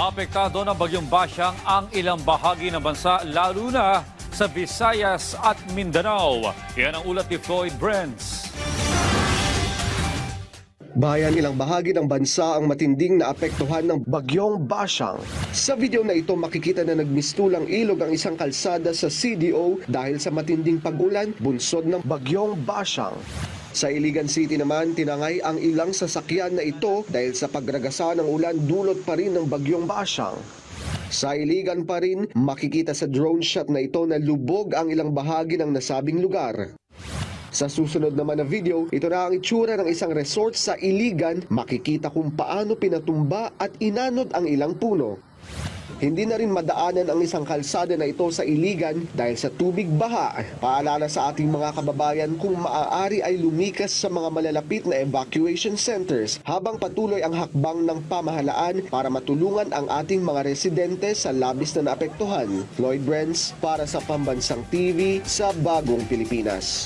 Apektado ng bagyong Basyang ang ilang bahagi ng bansa, lalo na sa Visayas at Mindanao. Yan ang ulat ni Floyd Brents. Bayan ilang bahagi ng bansa ang matinding naapektuhan ng bagyong Basyang. Sa video na ito makikita na nagmistulang ilog ang isang kalsada sa CDO dahil sa matinding pag-ulan bunsod ng bagyong Basyang. Sa Iligan City naman, tinangay ang ilang sasakyan na ito dahil sa pagragasa ng ulan dulot pa rin ng bagyong Basyang. Sa Iligan pa rin, makikita sa drone shot na ito na lubog ang ilang bahagi ng nasabing lugar. Sa susunod naman na video, ito na ang itsura ng isang resort sa Iligan, makikita kung paano pinatumba at inanod ang ilang puno. Hindi na rin madaanan ang isang kalsada na ito sa Iligan dahil sa tubig baha. Paalala sa ating mga kababayan kung maaari ay lumikas sa mga malalapit na evacuation centers habang patuloy ang hakbang ng pamahalaan para matulungan ang ating mga residente sa labis na naapektuhan. Floyd Brents para sa Pambansang TV sa Bagong Pilipinas.